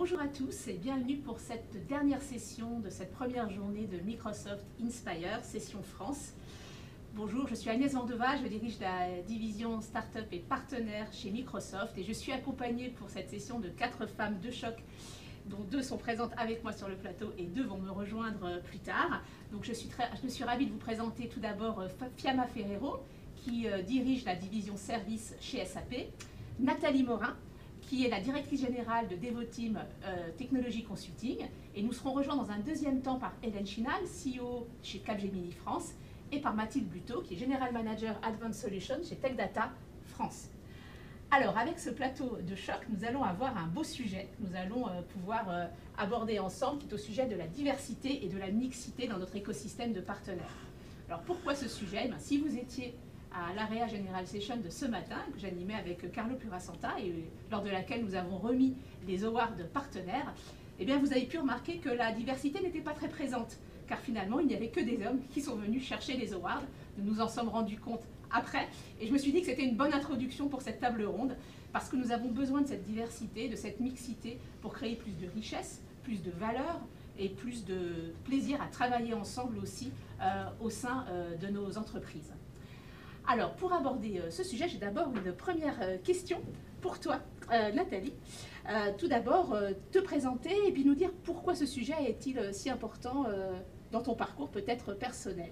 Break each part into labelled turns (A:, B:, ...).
A: bonjour à tous et bienvenue pour cette dernière session de cette première journée de Microsoft Inspire, session France. Bonjour, je suis Agnès Vandeva, je dirige la division Startup et partenaires chez Microsoft et je suis accompagnée pour cette session de 4 femmes de choc, dont 2 sont présentes avec moi sur le plateau et 2 vont me rejoindre plus tard. Donc je suis ravie de vous présenter tout d'abord Fiamma Ferrero, qui dirige la division service chez SAP, Nathalie Morin, qui est la directrice générale de Devoteam Technology Consulting. Et nous serons rejoints dans un deuxième temps par Hélène Chinal, CEO chez Capgemini France, et par Mathilde Buteau, qui est General Manager Advanced Solutions chez Tech Data France. Alors, avec ce plateau de choc, nous allons avoir un beau sujet que nous allons pouvoir aborder ensemble, qui est au sujet de la diversité et de la mixité dans notre écosystème de partenaires. Alors, pourquoi ce sujet? Si vous étiez à l'AREA General Session de ce matin, que j'animais avec Carlo Purasanta, et lors de laquelle nous avons remis les awards partenaires, eh bien, vous avez pu remarquer que la diversité n'était pas très présente, car finalement, il n'y avait que des hommes qui sont venus chercher les awards. Nous nous en sommes rendus compte après, et je me suis dit que c'était une bonne introduction pour cette table ronde, parce que nous avons besoin de cette diversité, de cette mixité, pour créer plus de richesse, plus de valeur, et plus de plaisir à travailler ensemble aussi au sein de nos entreprises. Alors, pour aborder ce sujet, j'ai d'abord une première question pour toi, Nathalie. Tout d'abord, te présenter et puis nous dire pourquoi ce sujet est-il si important dans ton parcours peut-être personnel.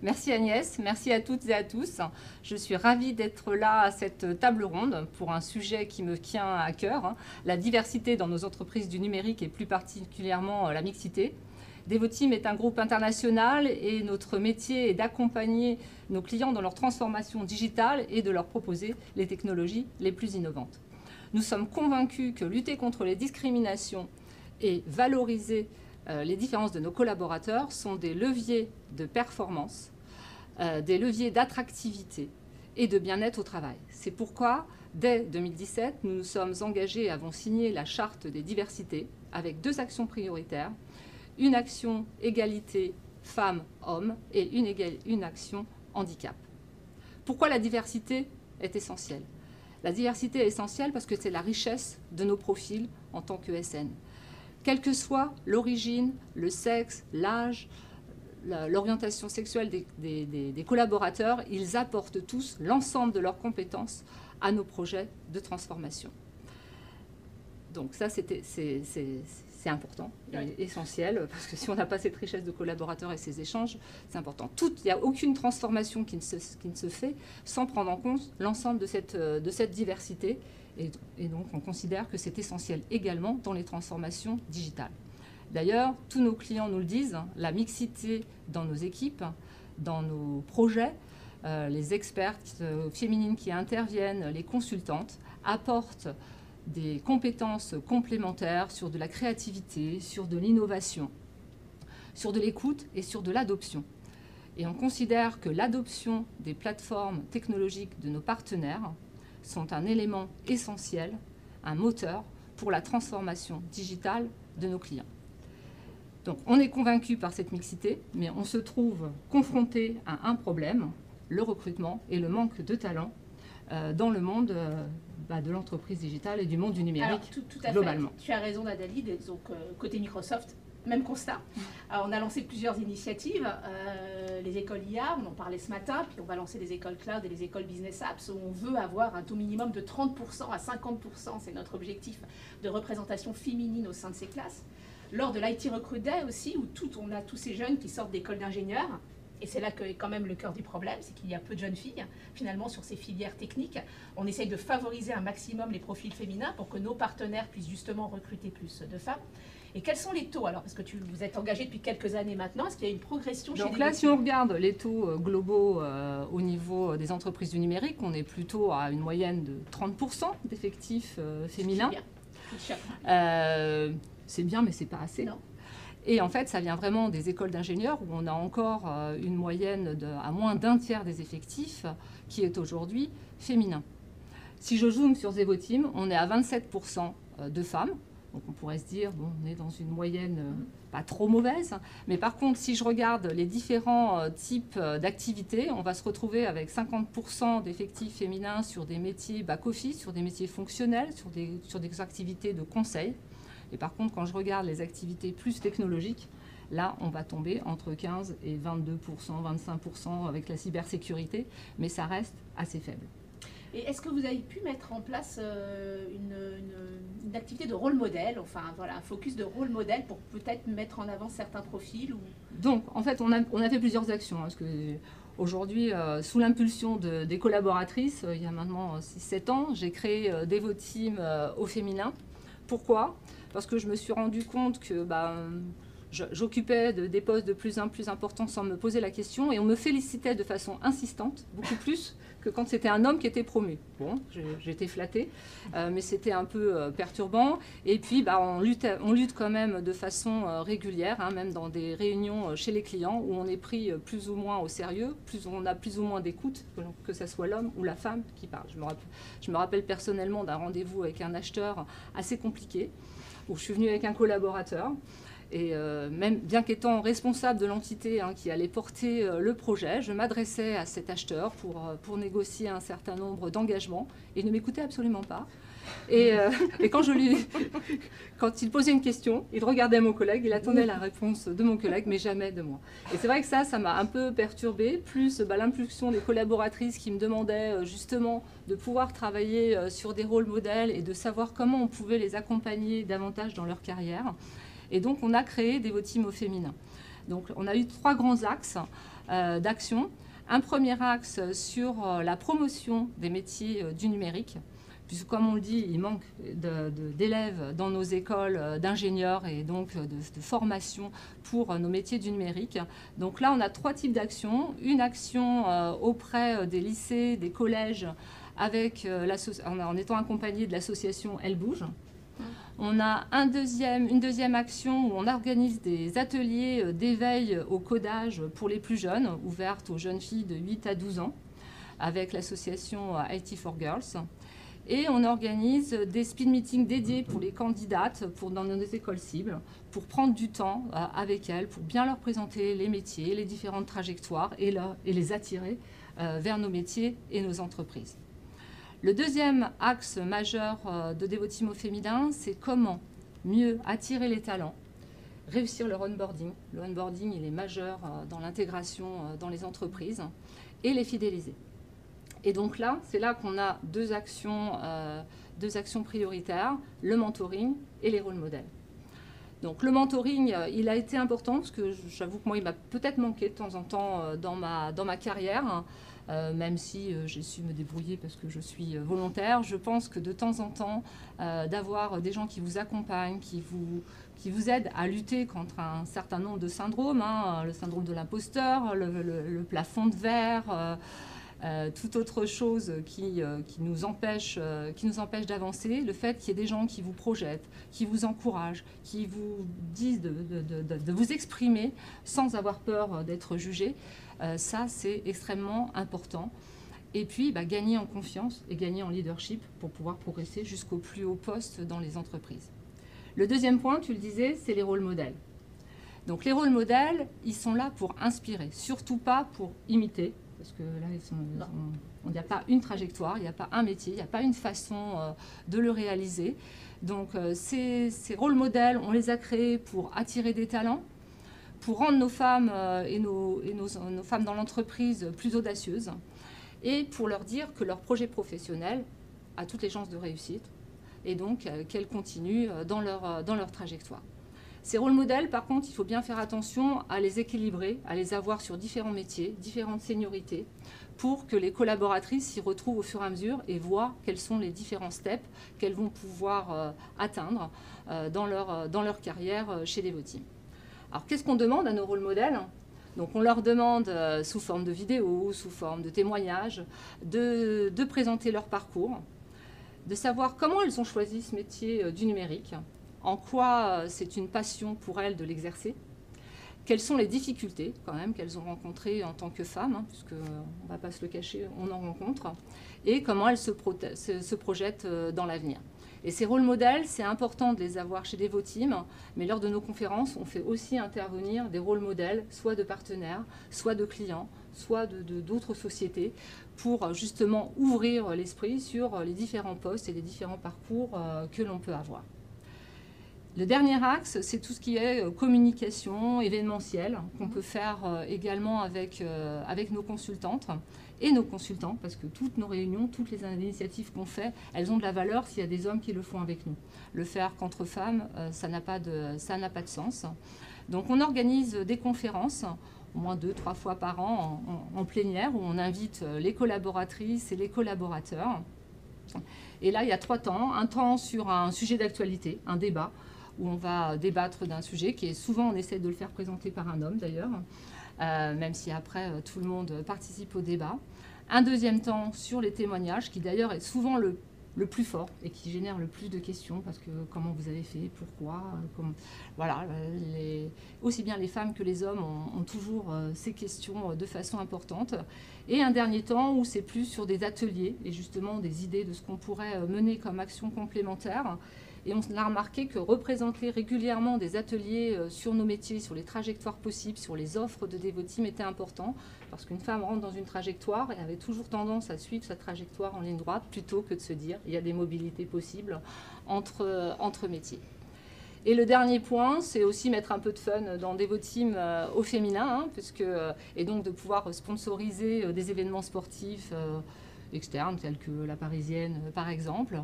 B: Merci Agnès, merci à toutes et à tous. Je suis ravie d'être là à cette table ronde pour un sujet qui me tient à cœur, la diversité dans nos entreprises du numérique et plus particulièrement la mixité. Devoteam est un groupe international et notre métier est d'accompagner nos clients dans leur transformation digitale et de leur proposer les technologies les plus innovantes. Nous sommes convaincus que lutter contre les discriminations et valoriser les différences de nos collaborateurs sont des leviers de performance, des leviers d'attractivité et de bien-être au travail. C'est pourquoi, dès 2017, nous nous sommes engagés et avons signé la charte des diversités avec 2 actions prioritaires. Une action égalité femmes-hommes et une action handicap. Pourquoi la diversité est essentielle? La diversité est essentielle parce que c'est la richesse de nos profils en tant que SN. Quelle que soit l'origine, le sexe, l'âge, l'orientation sexuelle des collaborateurs, ils apportent tous l'ensemble de leurs compétences à nos projets de transformation. Donc ça, c'est important, essentiel, parce que si on n'a pas cette richesse de collaborateurs et ces échanges, c'est important. Il n'y a aucune transformation qui ne se fait sans prendre en compte l'ensemble de cette diversité. Et donc, on considère que c'est essentiel également dans les transformations digitales. D'ailleurs, tous nos clients nous le disent, la mixité dans nos équipes, dans nos projets, les expertes féminines qui interviennent, les consultantes, apportent des compétences complémentaires sur de la créativité, sur de l'innovation, sur de l'écoute et sur de l'adoption. Et on considère que l'adoption des plateformes technologiques de nos partenaires sont un élément essentiel, un moteur pour la transformation digitale de nos clients. Donc on est convaincu par cette mixité, mais on se trouve confronté à un problème, le recrutement et le manque de talent dans le monde de l'entreprise digitale et du monde du numérique.
A: Alors, tout à
B: globalement.
A: Fait. Tu as raison, Nathalie. Donc, côté Microsoft, même constat. Alors, on a lancé plusieurs initiatives. Les écoles IA, on en parlait ce matin, puis on va lancer les écoles cloud et les écoles business apps où on veut avoir un taux minimum de 30% à 50%. C'est notre objectif de représentation féminine au sein de ces classes. Lors de l'IT Recruit Day aussi, où on a tous ces jeunes qui sortent d'écoles d'ingénieurs. Et c'est là que est quand même le cœur du problème, c'est qu'il y a peu de jeunes filles, finalement, sur ces filières techniques. On essaye de favoriser un maximum les profils féminins pour que nos partenaires puissent justement recruter plus de femmes. Et quels sont les taux alors? Parce que vous êtes engagé depuis quelques années maintenant. Est-ce qu'il y a une progression chez
B: Donc là, si on regarde les taux globaux au niveau des entreprises du numérique, on est plutôt à une moyenne de 30% d'effectifs féminins. C'est bien, mais c'est pas assez.
A: Non.
B: Et en fait, ça vient vraiment des écoles d'ingénieurs où on a encore une moyenne à moins d'un tiers des effectifs qui est aujourd'hui féminin. Si je zoome sur Devoteam, on est à 27% de femmes. Donc on pourrait se dire, bon, on est dans une moyenne pas trop mauvaise. Mais par contre, si je regarde les différents types d'activités, on va se retrouver avec 50% d'effectifs féminins sur des métiers back-office, sur des métiers fonctionnels, sur des activités de conseil. Et par contre, quand je regarde les activités plus technologiques, là, on va tomber entre 15 et 22%, 25% avec la cybersécurité, mais ça reste assez faible.
A: Et est-ce que vous avez pu mettre en place une activité de rôle modèle, enfin voilà, un focus de rôle modèle pour peut-être mettre en avant certains profils ou...
B: Donc, en fait, on a fait plusieurs actions. Parce que aujourd'hui, sous l'impulsion des collaboratrices, il y a maintenant 6-7 ans, j'ai créé Devoteam au féminin. Pourquoi? Parce que je me suis rendu compte que j'occupais des postes de plus en plus importants sans me poser la question et on me félicitait de façon insistante, beaucoup plus que quand c'était un homme qui était promu. Bon, j'étais flattée, mais c'était un peu perturbant. Et puis, on lutte quand même de façon régulière, hein, même dans des réunions chez les clients où on est pris plus ou moins au sérieux, on a plus ou moins d'écoute, que ce soit l'homme ou la femme qui parle. Je me rappelle personnellement d'un rendez-vous avec un acheteur assez compliqué, où je suis venue avec un collaborateur. Et même bien qu'étant responsable de l'entité qui allait porter le projet, je m'adressais à cet acheteur pour négocier un certain nombre d'engagements. Et il ne m'écoutait absolument pas. Et quand il posait une question, il regardait mon collègue, il attendait la réponse de mon collègue, mais jamais de moi. Et c'est vrai que ça m'a un peu perturbée, plus l'impulsion des collaboratrices qui me demandaient justement de pouvoir travailler sur des rôles modèles et de savoir comment on pouvait les accompagner davantage dans leur carrière. Et donc, on a créé Devoteam au féminin. Donc, on a eu 3 grands axes d'action. Un premier axe sur la promotion des métiers du numérique, puisque, comme on le dit, il manque d'élèves dans nos écoles d'ingénieurs et donc de formation pour nos métiers du numérique. Donc là, on a 3 types d'actions. Une action auprès des lycées, des collèges, en étant accompagné de l'association Elle Bouge. On a une deuxième action où on organise des ateliers d'éveil au codage pour les plus jeunes, ouvertes aux jeunes filles de 8 à 12 ans, avec l'association IT for Girls. Et on organise des speed meetings dédiés pour les candidates dans nos écoles cibles, pour prendre du temps avec elles, pour bien leur présenter les métiers, les différentes trajectoires et les attirer vers nos métiers et nos entreprises. Le deuxième axe majeur de Devoteam au féminin, c'est comment mieux attirer les talents, réussir leur onboarding. Le onboarding, il est majeur dans l'intégration dans les entreprises et les fidéliser. Et donc là, c'est là qu'on a deux actions prioritaires, le mentoring et les rôles modèles. Donc le mentoring, il a été important parce que j'avoue que moi, il m'a peut-être manqué de temps en temps dans ma carrière. Même si j'ai su me débrouiller parce que je suis volontaire, je pense que de temps en temps, d'avoir des gens qui vous accompagnent, qui vous aident à lutter contre un certain nombre de syndromes, le syndrome de l'imposteur, le plafond de verre, toute autre chose qui nous empêche d'avancer, le fait qu'il y ait des gens qui vous projettent, qui vous encouragent, qui vous disent de vous exprimer sans avoir peur d'être jugé, ça c'est extrêmement important. Et puis gagner en confiance et gagner en leadership pour pouvoir progresser jusqu'au plus haut poste dans les entreprises. Le deuxième point, tu le disais, c'est les rôles modèles. Donc les rôles modèles, ils sont là pour inspirer, surtout pas pour imiter. Parce que là, il n'y a pas une trajectoire, il n'y a pas un métier, il n'y a pas une façon de le réaliser. Donc ces rôles modèles, on les a créés pour attirer des talents, pour rendre nos femmes et nos femmes dans l'entreprise plus audacieuses, et pour leur dire que leur projet professionnel a toutes les chances de réussite, et donc qu'elles continuent dans leur trajectoire. Ces rôles modèles, par contre, il faut bien faire attention à les équilibrer, à les avoir sur différents métiers, différentes seniorités, pour que les collaboratrices s'y retrouvent au fur et à mesure et voient quels sont les différents steps qu'elles vont pouvoir atteindre dans leur carrière chez Devoteam. Alors, qu'est-ce qu'on demande à nos rôles modèles ? Donc, on leur demande, sous forme de vidéos, sous forme de témoignages, de présenter leur parcours, de savoir comment elles ont choisi ce métier du numérique, en quoi c'est une passion pour elles de l'exercer, quelles sont les difficultés quand même qu'elles ont rencontrées en tant que femmes, puisqu'on ne va pas se le cacher, on en rencontre, et comment elles se projettent dans l'avenir. Et ces rôles modèles, c'est important de les avoir chez Devoteam, mais lors de nos conférences, on fait aussi intervenir des rôles modèles, soit de partenaires, soit de clients, soit d'autres sociétés, pour justement ouvrir l'esprit sur les différents postes et les différents parcours que l'on peut avoir. Le dernier axe, c'est tout ce qui est communication événementielle, qu'on peut faire également avec nos consultantes et nos consultants, parce que toutes nos réunions, toutes les initiatives qu'on fait, elles ont de la valeur s'il y a des hommes qui le font avec nous. Le faire qu'entre femmes, ça n'a pas de sens. Donc on organise des conférences, au moins 2-3 fois par an, en plénière, où on invite les collaboratrices et les collaborateurs. Et là, il y a 3 temps. Un temps sur un sujet d'actualité, un débat, où on va débattre d'un sujet qui est souvent, on essaie de le faire présenter par un homme d'ailleurs, même si après tout le monde participe au débat. Un deuxième temps sur les témoignages, qui d'ailleurs est souvent le plus fort et qui génère le plus de questions, parce que comment vous avez fait, pourquoi, voilà, aussi bien les femmes que les hommes ont toujours ces questions de façon importante. Et un dernier temps où c'est plus sur des ateliers et justement des idées de ce qu'on pourrait mener comme action complémentaire. Et on a remarqué que représenter régulièrement des ateliers sur nos métiers, sur les trajectoires possibles, sur les offres de Devoteam était important, parce qu'une femme rentre dans une trajectoire et avait toujours tendance à suivre sa trajectoire en ligne droite, plutôt que de se dire il y a des mobilités possibles entre métiers. Et le dernier point, c'est aussi mettre un peu de fun dans Devoteam au féminin, et donc de pouvoir sponsoriser des événements sportifs externes, tels que la Parisienne par exemple,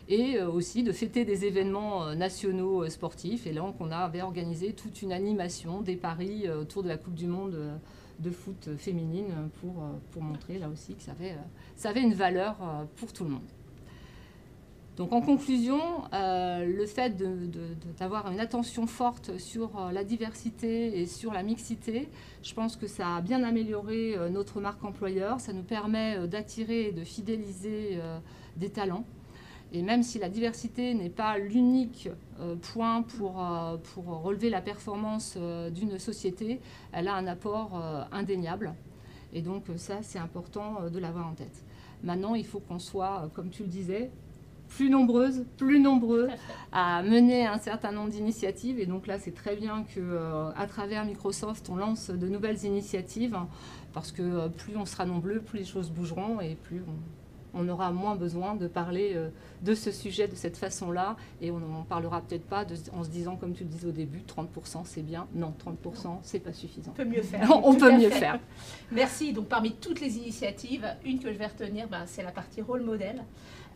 B: et aussi de fêter des événements nationaux sportifs. Et là, on avait organisé toute une animation des paris autour de la Coupe du Monde de foot féminine pour montrer là aussi que ça avait une valeur pour tout le monde. Donc en conclusion, le fait d'avoir une attention forte sur la diversité et sur la mixité, je pense que ça a bien amélioré notre marque employeur. Ça nous permet d'attirer et de fidéliser des talents. Et même si la diversité n'est pas l'unique point pour relever la performance d'une société, elle a un apport indéniable. Et donc ça, c'est important de l'avoir en tête. Maintenant, il faut qu'on soit, comme tu le disais, plus nombreux à mener un certain nombre d'initiatives. Et donc là, c'est très bien qu'à travers Microsoft, on lance de nouvelles initiatives, parce que plus on sera nombreux, plus les choses bougeront et plus on aura moins besoin de parler de ce sujet de cette façon-là. Et on n'en parlera peut-être pas en se disant, comme tu le disais au début, 30% c'est bien. Non, 30% c'est pas suffisant.
A: On peut mieux faire.
B: On peut mieux faire.
A: Merci. Donc parmi toutes les initiatives, une que je vais retenir, c'est la partie rôle modèle.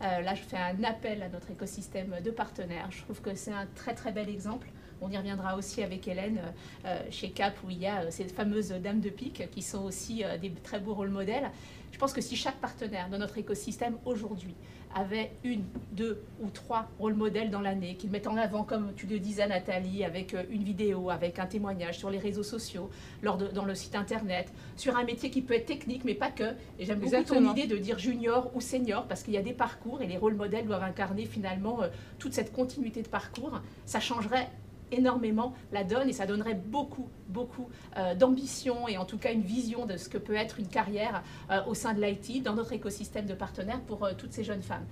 A: Là, je fais un appel à notre écosystème de partenaires. Je trouve que c'est un très très bel exemple. On y reviendra aussi avec Hélène chez CAP, où il y a ces fameuses dames de pique qui sont aussi des très beaux rôles modèles. Je pense que si chaque partenaire de notre écosystème aujourd'hui avait 1, 2 ou 3 rôles modèles dans l'année, qu'ils mettent en avant, comme tu le disais Nathalie, avec une vidéo, avec un témoignage sur les réseaux sociaux, dans le site internet, sur un métier qui peut être technique, mais pas que. Et j'aime beaucoup ton idée de dire junior ou senior, parce qu'il y a des parcours et les rôles modèles doivent incarner finalement toute cette continuité de parcours. Ça changerait énormément la donne et ça donnerait beaucoup d'ambition et en tout cas une vision de ce que peut être une carrière au sein de l'IT dans notre écosystème de partenaires pour toutes ces jeunes femmes.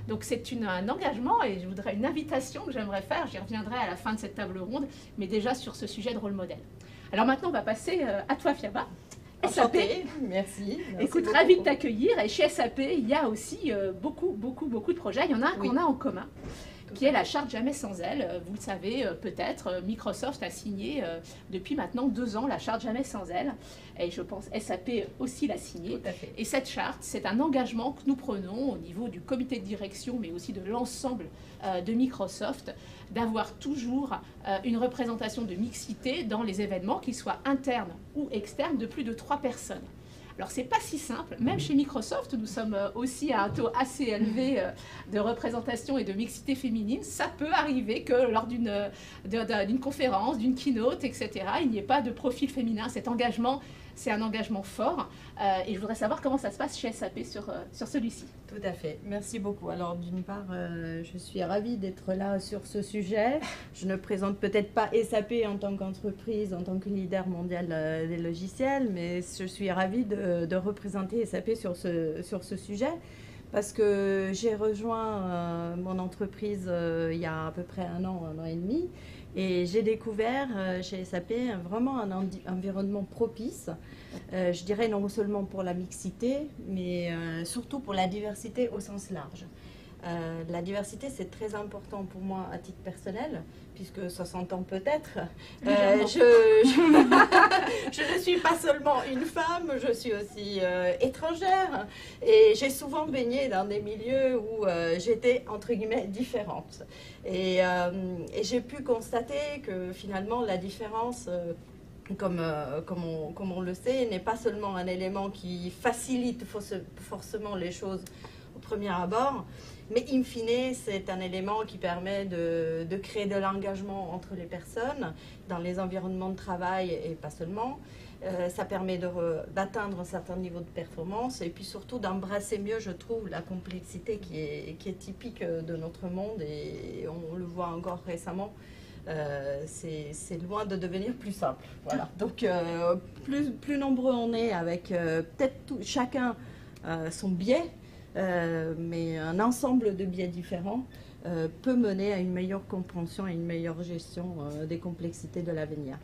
A: Donc c'est un engagement et je voudrais une invitation que j'aimerais faire, j'y reviendrai à la fin de cette table ronde, mais déjà sur ce sujet de rôle modèle. Alors maintenant on va passer à toi Fiaba. SAP.
C: Merci.
A: Écoute, ravie de t'accueillir et chez SAP il y a aussi beaucoup de projets, il y en a un qu'on a en commun, qui est la charte Jamais sans elle. Vous le savez peut-être, Microsoft a signé depuis maintenant 2 ans la charte Jamais sans elle. Et je pense SAP aussi l'a signée. Et cette charte, c'est un engagement que nous prenons au niveau du comité de direction, mais aussi de l'ensemble de Microsoft, d'avoir toujours une représentation de mixité dans les événements, qu'ils soient internes ou externes, de plus de 3 personnes. Alors, ce n'est pas si simple. Même chez Microsoft, nous sommes aussi à un taux assez élevé de représentation et de mixité féminine. Ça peut arriver que lors d'une conférence, d'une keynote, etc., il n'y ait pas de profil féminin. Cet engagement, c'est un engagement fort. Et je voudrais savoir comment ça se passe chez SAP sur celui-ci.
C: Tout à fait. Merci beaucoup. Alors, d'une part, je suis ravie d'être là sur ce sujet. Je ne présente peut-être pas SAP en tant qu'entreprise, en tant que leader mondial des logiciels, mais je suis ravie de représenter SAP sur ce sujet. Parce que j'ai rejoint mon entreprise il y a à peu près 1 an et demi. Et j'ai découvert chez SAP vraiment un environnement propice, je dirais non seulement pour la mixité, mais surtout pour la diversité au sens large. La diversité, c'est très important pour moi à titre personnel, puisque ça s'entend peut-être. Je ne suis pas seulement une femme, je suis aussi étrangère. Et j'ai souvent baigné dans des milieux où j'étais, entre guillemets, différente. Et j'ai pu constater que finalement, la différence... Comme on le sait, n'est pas seulement un élément qui facilite forcément les choses au premier abord, mais in fine, c'est un élément qui permet de créer de l'engagement entre les personnes dans les environnements de travail et pas seulement. Ça permet d'atteindre un certain niveau de performance et puis surtout d'embrasser mieux, je trouve, la complexité qui est typique de notre monde et on le voit encore récemment. C'est loin de devenir plus simple. Voilà. Donc, plus nombreux on est avec peut-être chacun son biais, mais un ensemble de biais différents peut mener à une meilleure compréhension et une meilleure gestion des complexités de l'avenir.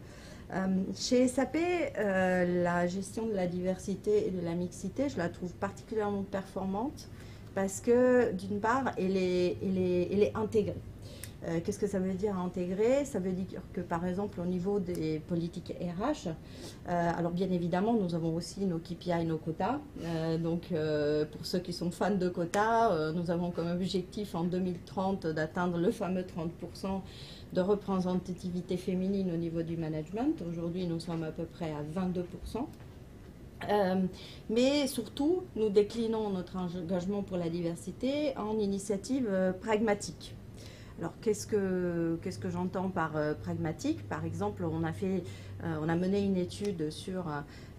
C: Chez SAP, la gestion de la diversité et de la mixité, je la trouve particulièrement performante parce que, d'une part, elle est intégrée. Qu'est-ce que ça veut dire intégrer? Ça veut dire que, par exemple, au niveau des politiques RH, alors bien évidemment, nous avons aussi nos KPI et nos quotas. Donc, pour ceux qui sont fans de quotas, nous avons comme objectif en 2030 d'atteindre le fameux 30% de représentativité féminine au niveau du management. Aujourd'hui, nous sommes à peu près à 22%. Mais surtout, nous déclinons notre engagement pour la diversité en initiatives pragmatiques. Alors, qu'est-ce que j'entends par pragmatique? Par exemple, on a mené une étude sur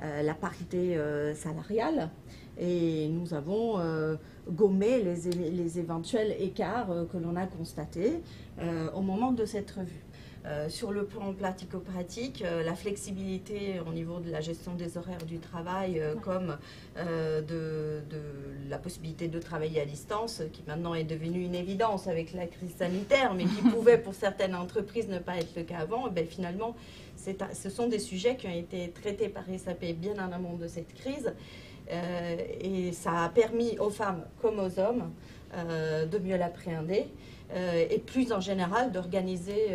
C: la parité salariale et nous avons gommé les éventuels écarts que l'on a constatés au moment de cette revue. Sur le plan pratico-pratique, la flexibilité au niveau de la gestion des horaires du travail, comme de la possibilité de travailler à distance, qui maintenant est devenue une évidence avec la crise sanitaire, mais qui pouvait pour certaines entreprises ne pas être le cas avant, et finalement, ce sont des sujets qui ont été traités par SAP bien en amont de cette crise, et ça a permis aux femmes comme aux hommes de mieux l'appréhender. Et plus en général d'organiser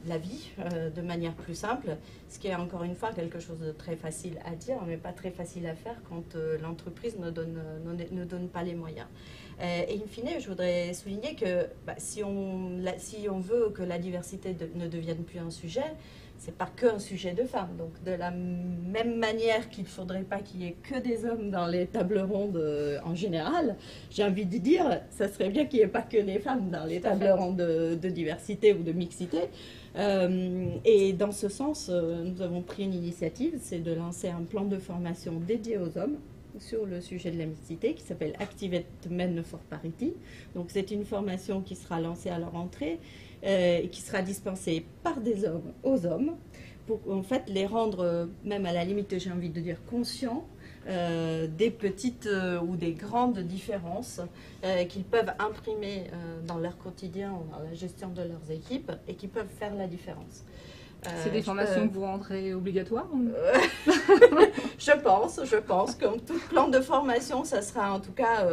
C: la vie de manière plus simple, ce qui est encore une fois quelque chose de très facile à dire, mais pas très facile à faire quand l'entreprise ne donne pas les moyens. Et in fine, je voudrais souligner que si on veut que la diversité ne devienne plus un sujet, c'est pas qu'un sujet de femmes. Donc, de la même manière qu'il ne faudrait pas qu'il y ait que des hommes dans les tables rondes en général, j'ai envie de dire, ça serait bien qu'il n'y ait pas que des femmes dans les tables rondes de diversité ou de mixité. Et dans ce sens, nous avons pris une initiative, c'est de lancer un plan de formation dédié aux hommes sur le sujet de la mixité qui s'appelle Activate Men for Parity. Donc, c'est une formation qui sera lancée à leur entrée et qui sera dispensée par des hommes aux hommes pour en fait les rendre, même à la limite, j'ai envie de dire, conscients des petites ou des grandes différences qu'ils peuvent imprimer dans leur quotidien ou dans la gestion de leurs équipes et qui peuvent faire la différence.
B: C'est des formations que vous rendrez obligatoires
C: Je pense, comme tout plan de formation, ça sera en tout cas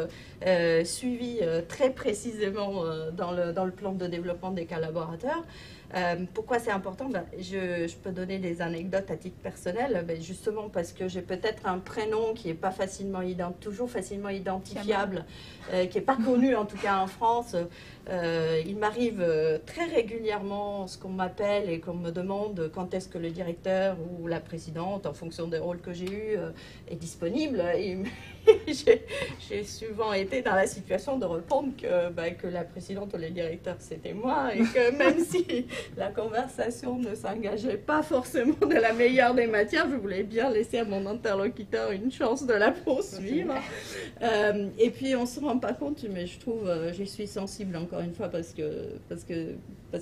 C: suivi très précisément dans le plan de développement des collaborateurs. Pourquoi c'est important? Je peux donner des anecdotes à titre personnel, justement parce que j'ai peut-être un prénom qui n'est pas toujours facilement identifiable, qui n'est pas connu en tout cas en France. Il m'arrive très régulièrement ce qu'on m'appelle et qu'on me demande quand est-ce que le directeur ou la présidente, en fonction des rôles que j'ai eus, est disponible. Et j'ai souvent été dans la situation de répondre que la présidente ou le directeur c'était moi et que même si la conversation ne s'engageait pas forcément de la meilleure des matières, je voulais bien laisser à mon interlocuteur une chance de la poursuivre. Et puis on ne se rend pas compte, mais je trouve, j'y suis sensible encore une fois parce que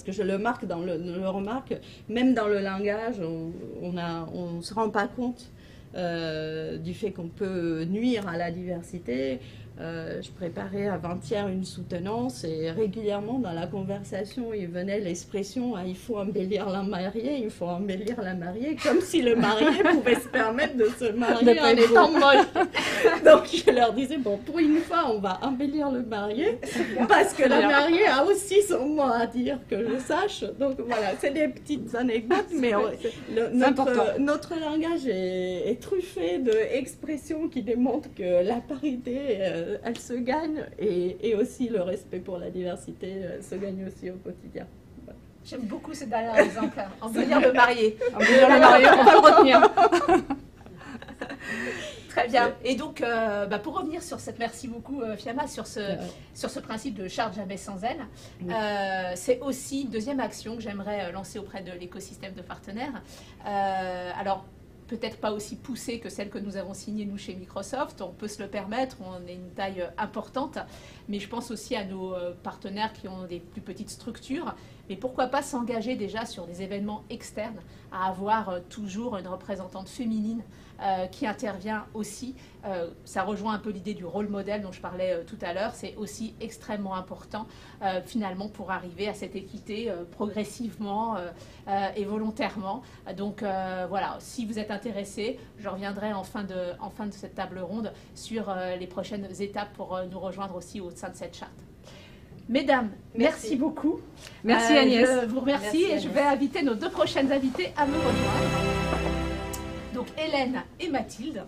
C: je le marque le remarque, même dans le langage, on ne se rend pas compte du fait qu'on peut nuire à la diversité Je préparais avant-hier une soutenance et régulièrement dans la conversation, il venait l'expression « il faut embellir la mariée, il faut embellir la mariée », comme si le marié pouvait se permettre de se marier en étant moche. Donc je leur disais « bon, pour une fois, on va embellir le marié, parce que le marié a aussi son mot à dire, que je sache ». Donc voilà, c'est des petites anecdotes, mais notre langage est truffé d'expressions qui démontrent que la parité, elle se gagne, et aussi le respect pour la diversité se gagne aussi au quotidien. Voilà.
A: J'aime beaucoup ce dernier exemple, embellir le marié.
B: Embellir le marié, on va le retenir.
A: Très bien. Et donc, pour revenir sur cette, merci beaucoup Fiamma, sur ce principe de charte jamais sans elle, c'est aussi une deuxième action que j'aimerais lancer auprès de l'écosystème de partenaires. Alors, peut-être pas aussi poussée que celle que nous avons signée nous chez Microsoft, on peut se le permettre, on est une taille importante, mais je pense aussi à nos partenaires qui ont des plus petites structures, mais pourquoi pas s'engager déjà sur des événements externes, à avoir toujours une représentante féminine qui intervient aussi. Ça rejoint un peu l'idée du rôle modèle dont je parlais tout à l'heure, c'est aussi extrêmement important finalement pour arriver à cette équité progressivement et volontairement. Donc voilà, si vous êtes intéressés, je reviendrai en fin de cette table ronde sur les prochaines étapes pour nous rejoindre aussi au sein de cette charte. Mesdames, merci beaucoup.
B: Merci Agnès.
A: Je vous remercie et je vais inviter nos deux prochaines invitées à me rejoindre. Donc Hélène et Mathilde.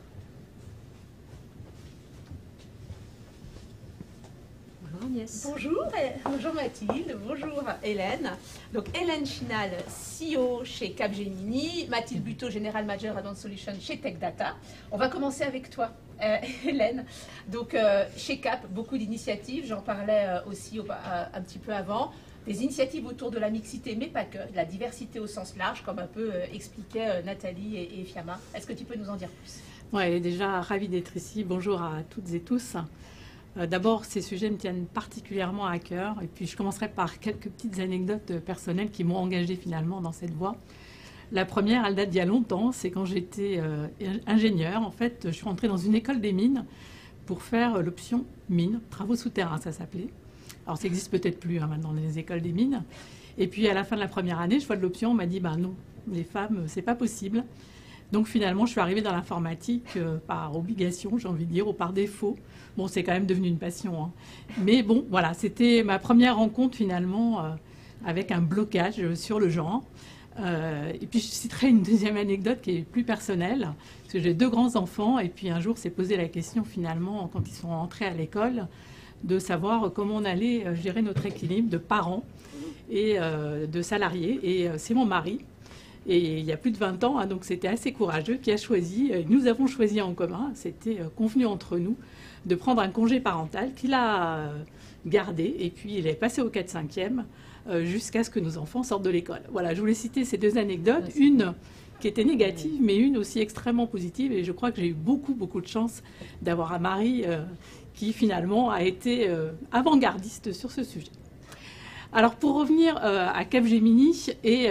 B: Bonjour Agnès.
A: Bonjour Mathilde, bonjour Hélène. Donc Hélène Chinal, CEO chez Capgemini, Mathilde Buteau, General Manager Advanced Solutions chez Tech Data. On va commencer avec toi, Hélène. Donc chez Cap, beaucoup d'initiatives, j'en parlais aussi un petit peu avant. Des initiatives autour de la mixité, mais pas que, de la diversité au sens large, comme un peu expliquaient Nathalie et Fiamma. Est-ce que tu peux nous en dire plus?
D: Oui, déjà, ravie d'être ici. Bonjour à toutes et tous. D'abord, ces sujets me tiennent particulièrement à cœur. Et puis, je commencerai par quelques petites anecdotes personnelles qui m'ont engagée finalement dans cette voie. La première, elle date d'il y a longtemps. C'est quand j'étais ingénieure. En fait, je suis rentrée dans une école des mines pour faire l'option mines, travaux souterrains, ça s'appelait. Alors, ça n'existe peut-être plus maintenant dans les écoles des mines. Et puis, à la fin de la première année, je vois de l'option, on m'a dit, non, les femmes, c'est pas possible. Donc, finalement, je suis arrivée dans l'informatique par obligation, j'ai envie de dire, ou par défaut. Bon, c'est quand même devenu une passion. Hein. Mais bon, voilà, c'était ma première rencontre, finalement, avec un blocage sur le genre. Et puis, je citerai une deuxième anecdote qui est plus personnelle, parce que j'ai 2 grands-enfants, et puis un jour, s'est posé la question, finalement, quand ils sont entrés à l'école, de savoir comment on allait gérer notre équilibre de parents et de salariés. Et c'est mon mari, et il y a plus de 20 ans, hein, donc c'était assez courageux, qui a choisi, nous avons choisi en commun, c'était convenu entre nous, de prendre un congé parental qu'il a gardé, et puis il est passé au 4/5e jusqu'à ce que nos enfants sortent de l'école. Voilà, je voulais citer ces 2 anecdotes, une qui était négative, mais une aussi extrêmement positive, et je crois que j'ai eu beaucoup de chance d'avoir un mari qui finalement a été avant-gardiste sur ce sujet. Alors pour revenir à Capgemini et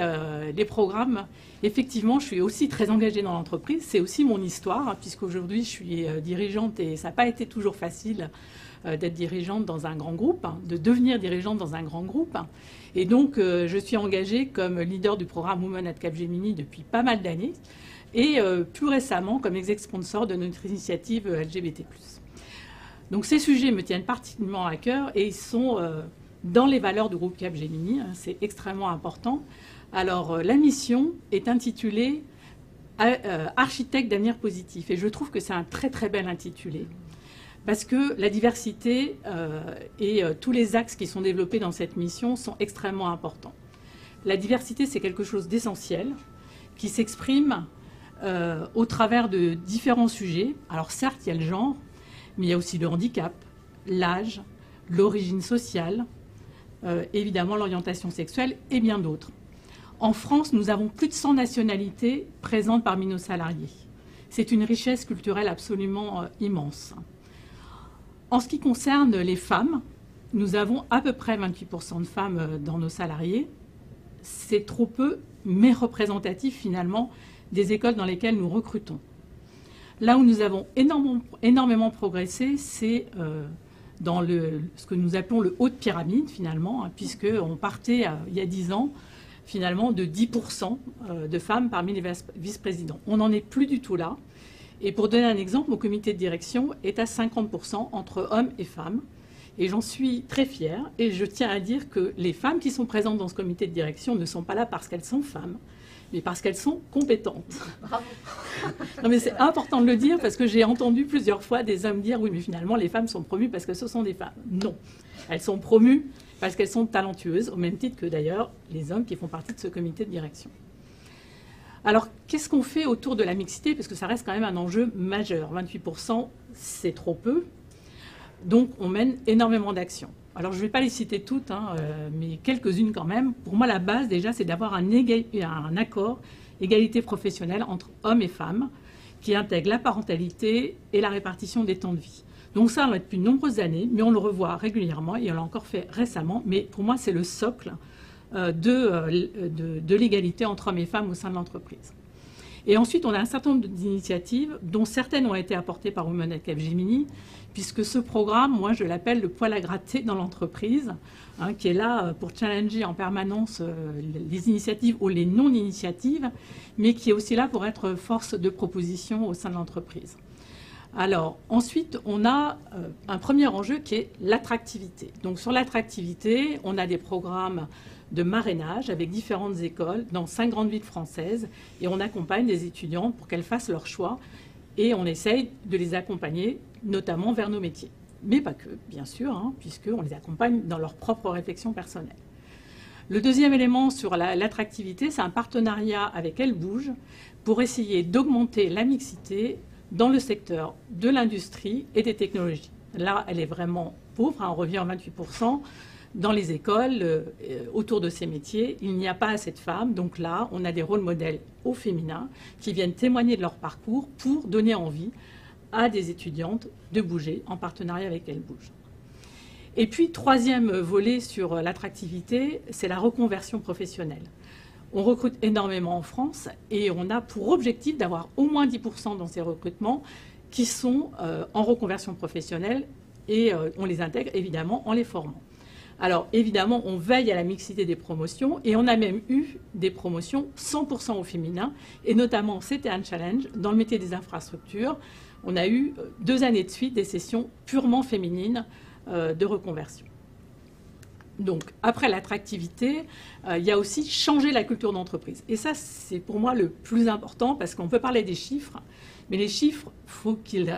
D: les programmes, effectivement je suis aussi très engagée dans l'entreprise, c'est aussi mon histoire, hein, puisqu'aujourd'hui je suis dirigeante et ça n'a pas été toujours facile d'être dirigeante dans un grand groupe, hein, de devenir dirigeante dans un grand groupe. Hein. Et donc je suis engagée comme leader du programme Women at Capgemini depuis pas mal d'années et plus récemment comme exec-sponsor de notre initiative LGBT+. Donc ces sujets me tiennent particulièrement à cœur et ils sont dans les valeurs du groupe Capgemini, hein, c'est extrêmement important. Alors la mission est intitulée Architecte d'avenir positif et je trouve que c'est un très bel intitulé parce que la diversité et tous les axes qui sont développés dans cette mission sont extrêmement importants. La diversité, c'est quelque chose d'essentiel qui s'exprime au travers de différents sujets. Alors certes, il y a le genre, mais il y a aussi le handicap, l'âge, l'origine sociale, évidemment l'orientation sexuelle et bien d'autres. En France, nous avons plus de 100 nationalités présentes parmi nos salariés. C'est une richesse culturelle absolument immense. En ce qui concerne les femmes, nous avons à peu près 28% de femmes dans nos salariés. C'est trop peu, mais représentatif finalement des écoles dans lesquelles nous recrutons. Là où nous avons énormément progressé, c'est dans ce que nous appelons le haut de pyramide, finalement, hein, puisqu'on partait, il y a 10 ans, finalement, de 10% de femmes parmi les vice-présidents. On n'en est plus du tout là. Et pour donner un exemple, mon comité de direction est à 50% entre hommes et femmes. Et j'en suis très fière. Et je tiens à dire que les femmes qui sont présentes dans ce comité de direction ne sont pas là parce qu'elles sont femmes, mais parce qu'elles sont compétentes.
A: Bravo.
D: Non, mais c'est important de le dire parce que j'ai entendu plusieurs fois des hommes dire « oui, mais finalement, les femmes sont promues parce que ce sont des femmes ». Non, elles sont promues parce qu'elles sont talentueuses, au même titre que d'ailleurs les hommes qui font partie de ce comité de direction. Alors, qu'est-ce qu'on fait autour de la mixité? Parce que ça reste quand même un enjeu majeur. 28%, c'est trop peu. Donc, on mène énormément d'actions. Alors, je ne vais pas les citer toutes, hein, mais quelques-unes quand même. Pour moi, la base, déjà, c'est d'avoir un accord égalité professionnelle entre hommes et femmes qui intègre la parentalité et la répartition des temps de vie. Donc ça, on l'a depuis de nombreuses années, mais on le revoit régulièrement et on l'a encore fait récemment. Mais pour moi, c'est le socle de l'égalité entre hommes et femmes au sein de l'entreprise. Et ensuite, on a un certain nombre d'initiatives, dont certaines ont été apportées par Women at Capgemini, puisque ce programme, moi, je l'appelle le poil à gratter dans l'entreprise, hein, qui est là pour challenger en permanence les initiatives ou les non-initiatives, mais qui est aussi là pour être force de proposition au sein de l'entreprise. Alors, ensuite, on a un premier enjeu qui est l'attractivité. Donc, sur l'attractivité, on a des programmes de marrainage avec différentes écoles dans 5 grandes villes françaises et on accompagne des étudiants pour qu'elles fassent leur choix et on essaye de les accompagner notamment vers nos métiers. Mais pas que, bien sûr, hein, puisqu'on les accompagne dans leur propre réflexion personnelle. Le deuxième élément sur l'attractivité, c'est un partenariat avec Elle Bouge pour essayer d'augmenter la mixité dans le secteur de l'industrie et des technologies. Là, elle est vraiment pauvre, hein, on revient à 28%. Dans les écoles, autour de ces métiers, il n'y a pas assez de femmes. Donc là, on a des rôles modèles au féminin qui viennent témoigner de leur parcours pour donner envie à des étudiantes de bouger en partenariat avec Elle Bouge. Et puis, troisième volet sur l'attractivité, c'est la reconversion professionnelle. On recrute énormément en France et on a pour objectif d'avoir au moins 10% dans ces recrutements qui sont en reconversion professionnelle et on les intègre évidemment en les formant. Alors, évidemment, on veille à la mixité des promotions et on a même eu des promotions 100% au féminin. Et notamment, c'était un challenge dans le métier des infrastructures. On a eu 2 années de suite des sessions purement féminines de reconversion. Donc, après l'attractivité, il y a aussi changer la culture d'entreprise. Et ça, c'est pour moi le plus important parce qu'on peut parler des chiffres, mais les chiffres, il faut qu'ils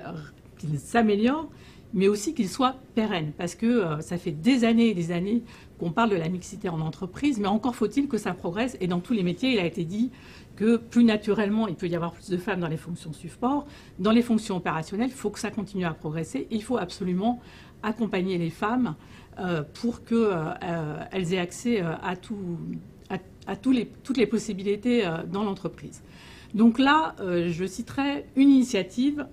D: s'améliorent, mais aussi qu'ils soient pérennes, parce que ça fait des années et des années qu'on parle de la mixité en entreprise, mais encore faut-il que ça progresse, et dans tous les métiers, il a été dit que plus naturellement, il peut y avoir plus de femmes dans les fonctions support, dans les fonctions opérationnelles, il faut que ça continue à progresser, il faut absolument accompagner les femmes pour qu'elles aient accès à toutes les possibilités dans l'entreprise. Donc là, je citerai une initiative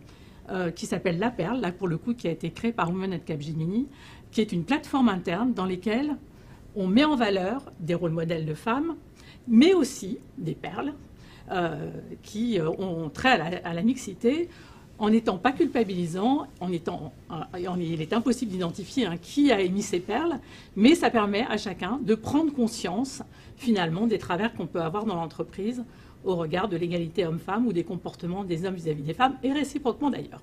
D: qui s'appelle La Perle, là pour le coup, qui a été créée par Women at Capgemini, qui est une plateforme interne dans laquelle on met en valeur des rôles modèles de femmes, mais aussi des perles qui ont trait à la mixité, en n'étant pas culpabilisant, il est impossible d'identifier qui a émis ces perles, mais ça permet à chacun de prendre conscience, finalement, des travers qu'on peut avoir dans l'entreprise au regard de l'égalité homme-femme ou des comportements des hommes vis-à-vis des femmes, et réciproquement d'ailleurs.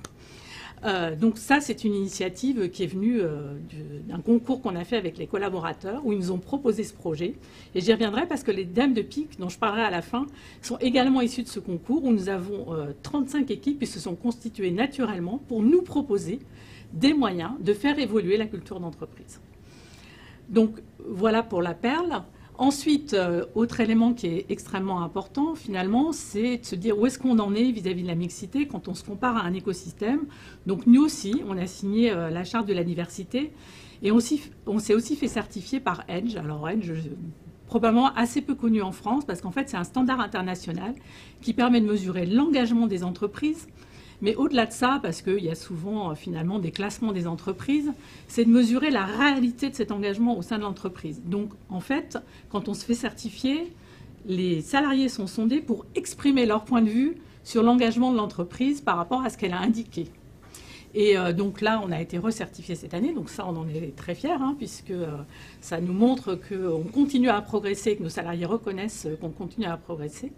D: Donc ça, c'est une initiative qui est venue d'un concours qu'on a fait avec les collaborateurs, où ils nous ont proposé ce projet. Et j'y reviendrai parce que les Dames de Pique, dont je parlerai à la fin, sont également issues de ce concours, où nous avons 35 équipes qui se sont constituées naturellement pour nous proposer des moyens de faire évoluer la culture d'entreprise. Donc voilà pour La Perle. Ensuite, autre élément qui est extrêmement important, finalement, c'est de se dire où est-ce qu'on en est vis-à-vis de la mixité quand on se compare à un écosystème. Donc nous aussi, on a signé la charte de la diversité et on s'est aussi fait certifier par Edge. Alors Edge, probablement assez peu connu en France parce qu'en fait, c'est un standard international qui permet de mesurer l'engagement des entreprises. Mais au-delà de ça, parce qu'il y a souvent finalement des classements des entreprises, c'est de mesurer la réalité de cet engagement au sein de l'entreprise. Donc en fait, quand on se fait certifier, les salariés sont sondés pour exprimer leur point de vue sur l'engagement de l'entreprise par rapport à ce qu'elle a indiqué. Et donc là, on a été recertifié cette année, donc ça, on en est très fiers, hein, puisque ça nous montre qu'on continue à progresser, que nos salariés reconnaissent qu'on continue à progresser.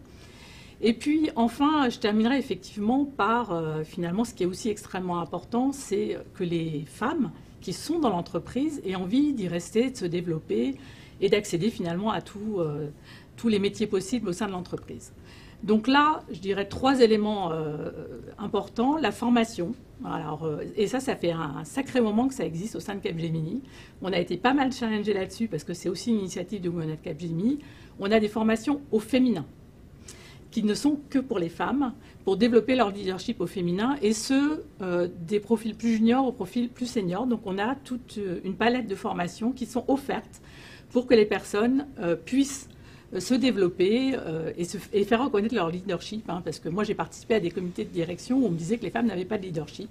D: Et puis, enfin, je terminerai effectivement par, finalement, ce qui est aussi extrêmement important, c'est que les femmes qui sont dans l'entreprise aient envie d'y rester, de se développer et d'accéder finalement à tous les métiers possibles au sein de l'entreprise. Donc là, je dirais 3 éléments importants. La formation. Alors, et ça fait un sacré moment que ça existe au sein de Capgemini. On a été pas mal challengé là-dessus parce que c'est aussi une initiative de Women at Capgemini. On a des formations au féminin qui ne sont que pour les femmes, pour développer leur leadership au féminin, et des profils plus juniors aux profils plus seniors. Donc on a toute une palette de formations qui sont offertes pour que les personnes puissent se développer et faire reconnaître leur leadership. Hein, parce que moi, j'ai participé à des comités de direction où on me disait que les femmes n'avaient pas de leadership.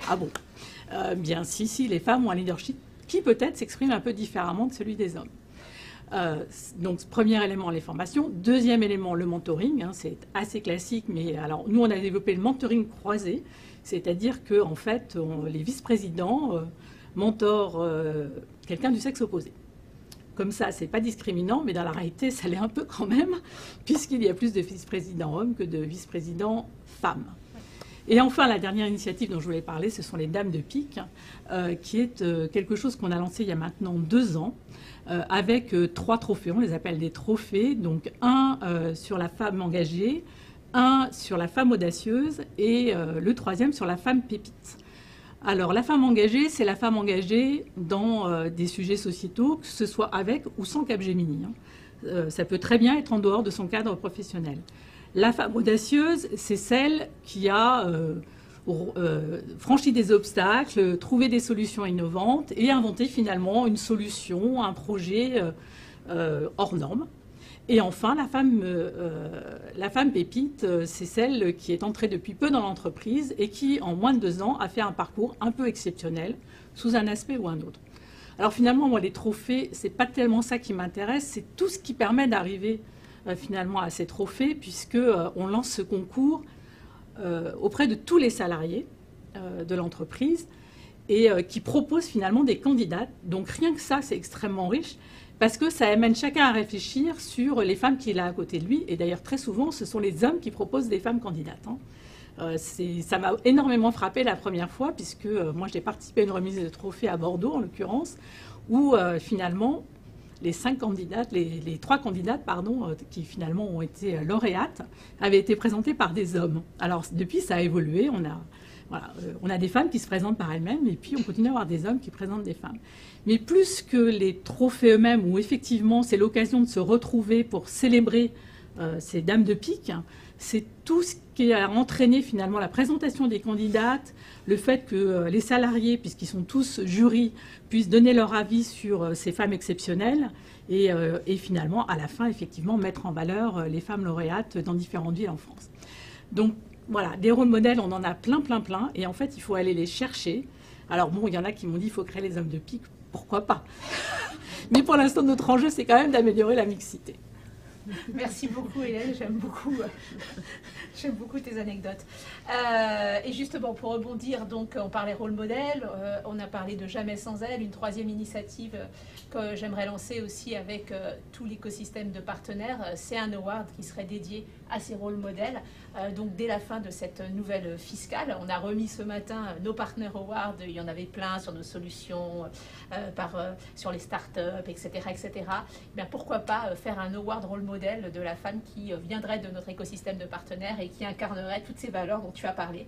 D: Ah bon? Bien si, les femmes ont un leadership qui peut-être s'exprime un peu différemment de celui des hommes. Donc, premier élément, les formations. Deuxième élément, le mentoring. Hein, c'est assez classique, mais alors nous, on a développé le mentoring croisé, c'est-à-dire que en fait, les vice-présidents mentorent quelqu'un du sexe opposé. Comme ça, c'est pas discriminant, mais dans la réalité, ça l'est un peu quand même, puisqu'il y a plus de vice-présidents hommes que de vice-présidents femmes. Et enfin, la dernière initiative dont je voulais parler, ce sont les Dames de Pique, qui est quelque chose qu'on a lancé il y a maintenant 2 ans, avec 3 trophées. On les appelle des trophées. Donc, un sur la femme engagée, un sur la femme audacieuse et le 3e sur la femme pépite. Alors, la femme engagée, c'est la femme engagée dans des sujets sociétaux, que ce soit avec ou sans Capgemini. Hein. Ça peut très bien être en dehors de son cadre professionnel. La femme audacieuse, c'est celle qui a franchi des obstacles, trouvé des solutions innovantes et inventé finalement une solution, un projet hors norme. Et enfin, la femme pépite, c'est celle qui est entrée depuis peu dans l'entreprise et qui, en moins de 2 ans, a fait un parcours un peu exceptionnel, sous un aspect ou un autre. Alors finalement, moi, les trophées, c'est pas tellement ça qui m'intéresse, c'est tout ce qui permet d'arriver finalement à ces trophées, puisqu'on lance ce concours auprès de tous les salariés de l'entreprise et qui propose finalement des candidates. Donc rien que ça, c'est extrêmement riche. Parce que ça amène chacun à réfléchir sur les femmes qu'il a à côté de lui. Et d'ailleurs, très souvent, ce sont les hommes qui proposent des femmes candidates. Hein. Ça m'a énormément frappé la première fois, puisque moi, j'ai participé à une remise de trophée à Bordeaux, en l'occurrence, où finalement, les 3 candidates, qui finalement ont été lauréates, avaient été présentées par des hommes. Alors, depuis, ça a évolué. On a des femmes qui se présentent par elles-mêmes, et puis on continue à avoir des hommes qui présentent des femmes. Mais plus que les trophées eux-mêmes, où effectivement c'est l'occasion de se retrouver pour célébrer ces Dames de Pique, c'est tout ce qui a entraîné finalement la présentation des candidates, le fait que les salariés, puisqu'ils sont tous jurys, puissent donner leur avis sur ces femmes exceptionnelles, et finalement, à la fin, effectivement, mettre en valeur les femmes lauréates dans différentes villes en France. Donc, voilà, des rôles modèles, on en a plein, et en fait, il faut aller les chercher. Alors bon, il y en a qui m'ont dit qu'il faut créer les hommes de pique, pourquoi pas. Mais pour l'instant, notre enjeu, c'est quand même d'améliorer la mixité.
A: Merci beaucoup, Hélène, j'aime beaucoup tes anecdotes. Et justement, pour rebondir, donc, on parlait rôle modèle, on a parlé de Jamais sans elle, une 3e initiative que j'aimerais lancer aussi avec tout l'écosystème de partenaires. C'est un award qui serait dédié à ces rôles modèles. Donc, dès la fin de cette nouvelle fiscale, on a remis ce matin nos Partner Awards. Il y en avait plein sur nos solutions, sur les startups, etc., etc. Bien, pourquoi pas faire un award rôle modèle de la femme qui viendrait de notre écosystème de partenaires et qui incarnerait toutes ces valeurs dont tu as parlé.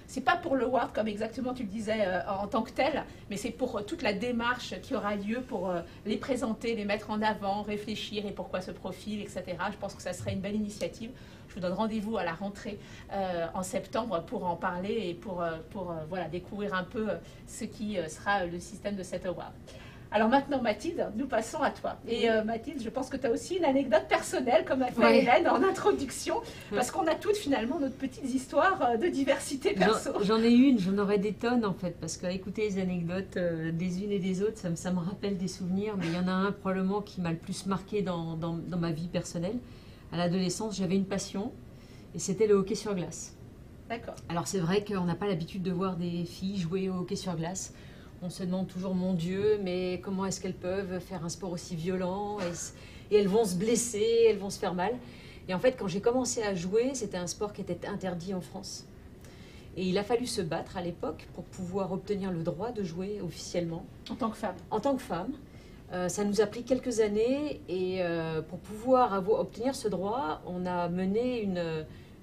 A: C'est pas pour le Word, comme exactement tu le disais en tant que tel, mais c'est pour toute la démarche qui aura lieu pour les présenter, les mettre en avant, réfléchir et pourquoi ce profil, etc. Je pense que ça serait une belle initiative. Je vous donne rendez-vous à la rentrée en septembre pour en parler et pour voilà, découvrir un peu ce qui sera le système de cet award. Alors maintenant, Mathilde, nous passons à toi. Et Mathilde, je pense que tu as aussi une anecdote personnelle, comme a fait Hélène en introduction, parce qu'on a toutes finalement notre petite histoire de diversité perso.
E: J'en ai une, j'en aurais des tonnes en fait, parce qu'à écouter les anecdotes des unes et des autres, ça me rappelle des souvenirs, mais il y en a un probablement qui m'a le plus marqué dans ma vie personnelle. À l'adolescence, j'avais une passion, et c'était le hockey sur glace.
A: D'accord.
E: Alors c'est vrai qu'on n'a pas l'habitude de voir des filles jouer au hockey sur glace. On se demande toujours, mon Dieu, mais comment est-ce qu'elles peuvent faire un sport aussi violent, et elles vont se blesser, elles vont se faire mal. Et en fait, quand j'ai commencé à jouer, c'était un sport qui était interdit en France. Et il a fallu se battre à l'époque pour pouvoir obtenir le droit de jouer officiellement.
A: En tant que femme.
E: En tant que femme. Ça nous a pris quelques années, et pour pouvoir obtenir ce droit, on a mené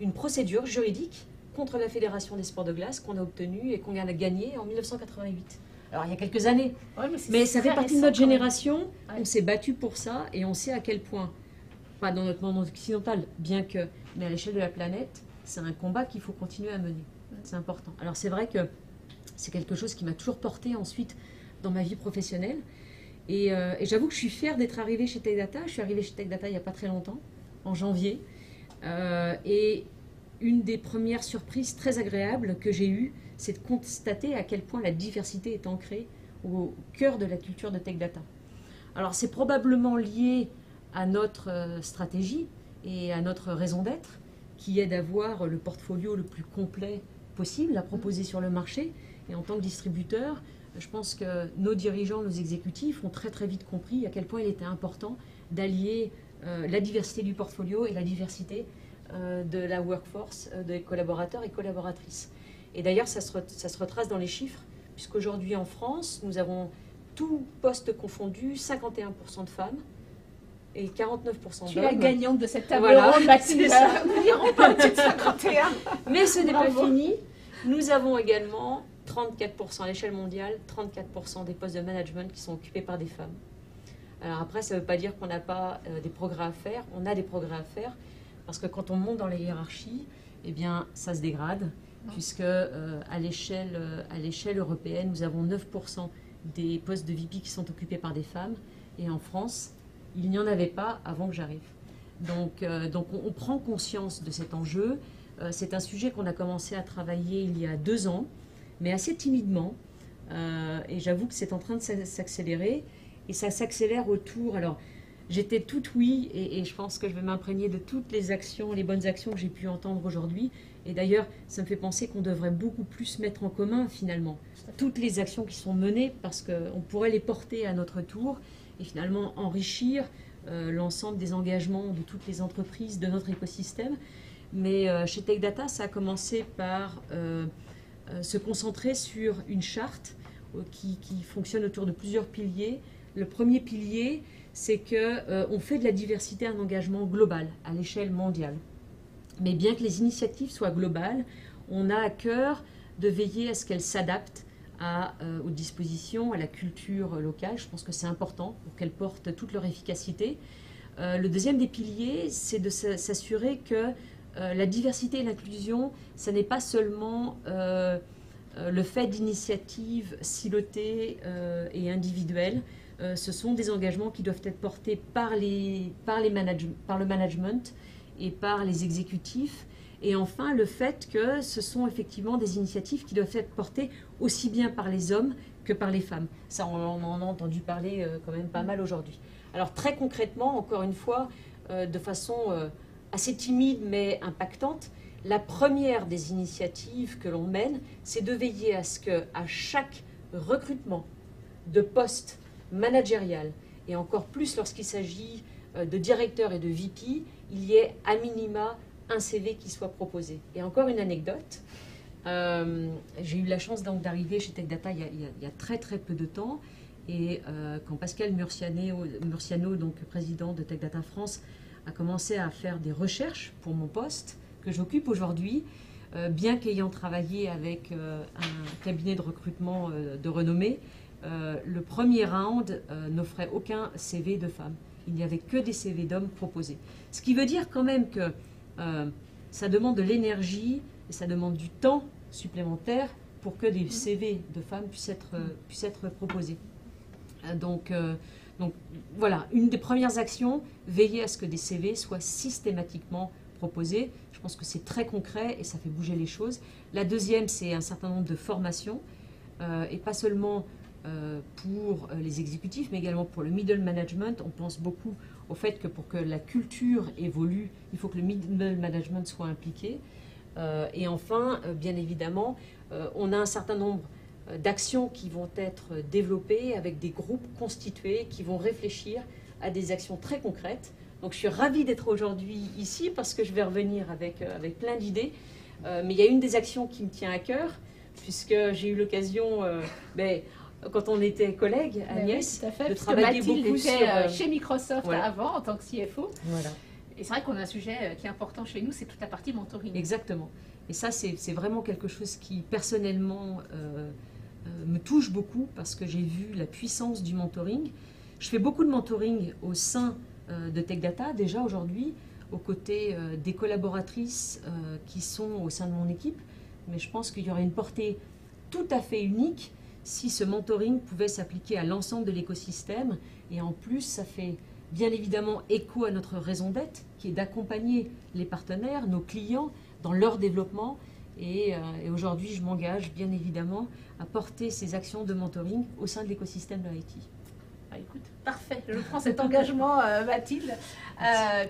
E: une procédure juridique contre la Fédération des sports de glace qu'on a obtenue et qu'on a gagnée en 1988. Alors il y a quelques années,
A: Ouais,
E: mais ça fait partie de notre génération.
A: Ouais.
E: On s'est battu pour ça, et on sait à quel point, pas dans notre monde occidental, bien que, mais à l'échelle de la planète, c'est un combat qu'il faut continuer à mener. C'est important. Alors c'est vrai que c'est quelque chose qui m'a toujours porté ensuite dans ma vie professionnelle. Et j'avoue que je suis fière d'être arrivée chez Tech Data. Je suis arrivée chez Tech Data il n'y a pas très longtemps, en janvier. Et une des premières surprises très agréables que j'ai eues, c'est de constater à quel point la diversité est ancrée au cœur de la culture de Tech Data. Alors c'est probablement lié à notre stratégie et à notre raison d'être, qui est d'avoir le portfolio le plus complet possible à proposer sur le marché. Et en tant que distributeur, je pense que nos dirigeants, nos exécutifs ont très très vite compris à quel point il était important d'allier la diversité du portfolio et la diversité de la workforce, des collaborateurs et collaboratrices. Et d'ailleurs, ça se retrace dans les chiffres, puisqu'aujourd'hui en France, nous avons tous postes confondus, 51% de femmes et 49% d'hommes.
A: Tu es la gagnante de cette table
E: Voilà,
A: ronde, Mathilde.
E: c'est ça.
A: Nous n'irons pas au-dessus de 51.
E: Mais ce n'est pas
A: Bravo.
E: fini. Nous avons également 34% à l'échelle mondiale, 34% des postes de management qui sont occupés par des femmes. Alors après, ça ne veut pas dire qu'on n'a pas des progrès à faire. On a des progrès à faire, parce que quand on monte dans les hiérarchies, eh bien, ça se dégrade, puisque à l'échelle européenne, nous avons 9% des postes de VP qui sont occupés par des femmes. Et en France, il n'y en avait pas avant que j'arrive. Donc on prend conscience de cet enjeu. C'est un sujet qu'on a commencé à travailler il y a 2 ans, mais assez timidement. Et j'avoue que c'est en train de s'accélérer. Et ça s'accélère autour. Alors, j'étais toute oui, et je pense que je vais m'imprégner de toutes les actions, les bonnes actions que j'ai pu entendre aujourd'hui. Et d'ailleurs, ça me fait penser qu'on devrait beaucoup plus mettre en commun, finalement, toutes les actions qui sont menées, parce qu'on pourrait les porter à notre tour et finalement enrichir l'ensemble des engagements de toutes les entreprises de notre écosystème. Mais chez Tech Data, ça a commencé par se concentrer sur une charte qui fonctionne autour de plusieurs piliers. Le premier pilier, c'est qu'on fait de la diversité un engagement global, à l'échelle mondiale. Mais bien que les initiatives soient globales, on a à cœur de veiller à ce qu'elles s'adaptent aux dispositions, à la culture locale. Je pense que c'est important pour qu'elles portent toute leur efficacité. Le deuxième des piliers, c'est de s'assurer que la diversité et l'inclusion, ce n'est pas seulement le fait d'initiatives silotées et individuelles. Ce sont des engagements qui doivent être portés par le management et par les exécutifs. Et enfin, le fait que ce sont effectivement des initiatives qui doivent être portées aussi bien par les hommes que par les femmes. Ça, on en a entendu parler quand même pas mal aujourd'hui. Alors très concrètement, encore une fois, de façon assez timide mais impactante, la première des initiatives que l'on mène, c'est de veiller à ce qu'à chaque recrutement de poste managérial, et encore plus lorsqu'il s'agit de directeur et de VP, il y ait à minima un CV qui soit proposé. Et encore une anecdote, j'ai eu la chance donc d'arriver chez Tech Data il y a très très peu de temps, et quand Pascal Murciano, donc président de Tech Data France, a commencé à faire des recherches pour mon poste que j'occupe aujourd'hui, bien qu'ayant travaillé avec un cabinet de recrutement de renommée, le premier round n'offrait aucun CV de femme. Il n'y avait que des CV d'hommes proposés. Ce qui veut dire quand même que ça demande de l'énergie et ça demande du temps supplémentaire pour que des CV de femmes puissent être proposés. Donc voilà, une des premières actions, veiller à ce que des CV soient systématiquement proposés. Je pense que c'est très concret et ça fait bouger les choses. La deuxième, c'est un certain nombre de formations, et pas seulement pour les exécutifs, mais également pour le middle management. On pense beaucoup au fait que pour que la culture évolue, il faut que le middle management soit impliqué. Et enfin, bien évidemment, on a un certain nombre d'actions qui vont être développées avec des groupes constitués qui vont réfléchir à des actions très concrètes. Donc je suis ravie d'être aujourd'hui ici parce que je vais revenir avec plein d'idées. Mais il y a une des actions qui me tient à cœur, puisque j'ai eu l'occasion, quand on était collègues, Agnès,
A: oui, tout à fait,
E: de travailler
A: Mathilde
E: beaucoup
A: était chez Microsoft
E: voilà.
A: avant en tant que CFO.
E: Voilà.
A: Et c'est vrai qu'on a un sujet qui est important chez nous, c'est toute la partie mentoring.
E: Exactement. Et ça, c'est vraiment quelque chose qui, personnellement, me touche beaucoup parce que j'ai vu la puissance du mentoring. Je fais beaucoup de mentoring au sein de Tech Data, déjà aujourd'hui, aux côtés des collaboratrices qui sont au sein de mon équipe. Mais je pense qu'il y aurait une portée tout à fait unique si ce mentoring pouvait s'appliquer à l'ensemble de l'écosystème. Et en plus, ça fait bien évidemment écho à notre raison d'être, qui est d'accompagner les partenaires, nos clients, dans leur développement. Et aujourd'hui, je m'engage bien évidemment à porter ces actions de mentoring au sein de l'écosystème de l'IT.
A: Ah, écoute, parfait, je prends cet engagement, Mathilde,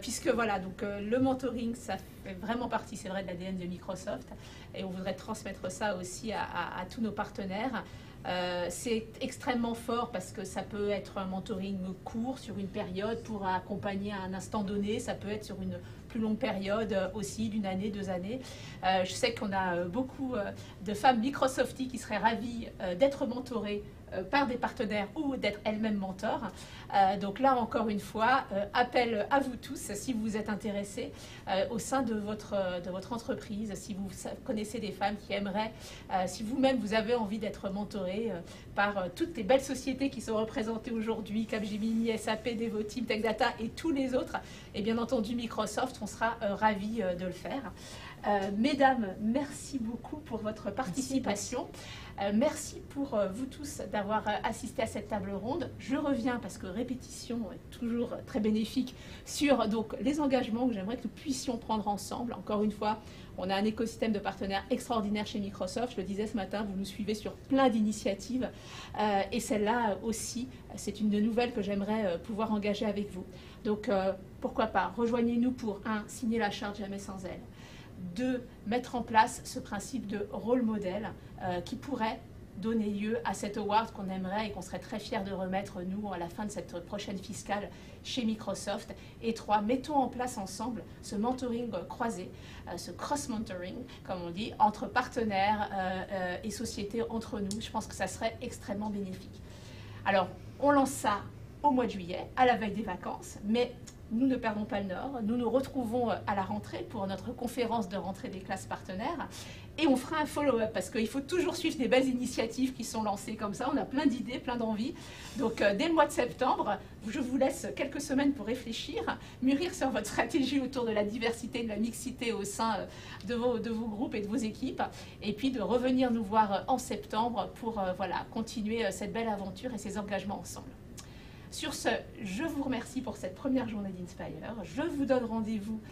A: puisque voilà, donc le mentoring, ça fait vraiment partie, c'est vrai, de l'ADN de Microsoft, et on voudrait transmettre ça aussi à tous nos partenaires. C'est extrêmement fort parce que ça peut être un mentoring court sur une période pour accompagner à un instant donné, ça peut être sur une plus longue période aussi, d'une année, 2 années. Je sais qu'on a beaucoup de femmes Microsofties qui seraient ravies d'être mentorées par des partenaires ou d'être elles-mêmes mentors. Donc là, encore une fois, appel à vous tous, si vous êtes intéressés au sein de votre entreprise, si vous connaissez des femmes qui aimeraient, si vous-même vous avez envie d'être mentoré par toutes les belles sociétés qui sont représentées aujourd'hui, Capgemini, SAP, Devoteam, Tech Data et tous les autres, et bien entendu Microsoft, on sera ravis de le faire. Mesdames, merci beaucoup pour votre participation. Merci pour vous tous d'avoir assisté à cette table ronde. Je reviens, parce que répétition est toujours très bénéfique, sur donc, les engagements que j'aimerais que nous puissions prendre ensemble. Encore une fois, on a un écosystème de partenaires extraordinaire chez Microsoft. Je le disais ce matin, vous nous suivez sur plein d'initiatives. Et celle-là aussi, c'est une nouvelle que j'aimerais pouvoir engager avec vous. Donc, pourquoi pas, rejoignez-nous pour 1. Signer la charte Jamais sans elle. 2. Mettre en place ce principe de rôle modèle qui pourrait donner lieu à cet award qu'on aimerait et qu'on serait très fiers de remettre, nous, à la fin de cette prochaine fiscale chez Microsoft. Et 3. Mettons en place ensemble ce mentoring croisé, ce cross-mentoring, comme on dit, entre partenaires et sociétés entre nous. Je pense que ça serait extrêmement bénéfique. Alors, on lance ça au mois de juillet, à la veille des vacances, mais nous ne perdons pas le nord. Nous nous retrouvons à la rentrée pour notre conférence de rentrée des classes partenaires et on fera un follow-up parce qu'il faut toujours suivre des belles initiatives qui sont lancées comme ça. On a plein d'idées, plein d'envies. Donc, dès le mois de septembre, je vous laisse quelques semaines pour réfléchir, mûrir sur votre stratégie autour de la diversité, de la mixité au sein de vos groupes et de vos équipes et puis de revenir nous voir en septembre pour voilà, continuer cette belle aventure et ces engagements ensemble. Sur ce, je vous remercie pour cette première journée d'Inspire. Je vous donne rendez-vous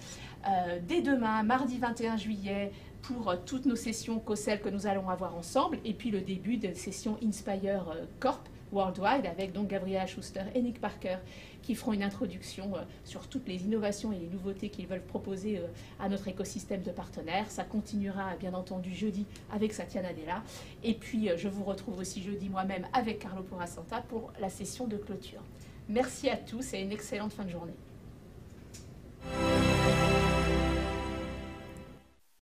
A: dès demain, mardi 21 juillet, pour toutes nos sessions celles que nous allons avoir ensemble, et puis le début de session Inspire Corp Worldwide, avec donc Gabriela Schuster et Nick Parker, qui feront une introduction sur toutes les innovations et les nouveautés qu'ils veulent proposer à notre écosystème de partenaires. Ça continuera bien entendu jeudi avec Satya Nadella. Et puis je vous retrouve aussi jeudi moi-même avec Carlo Porasanta pour la session de clôture. Merci à tous et une excellente fin de journée.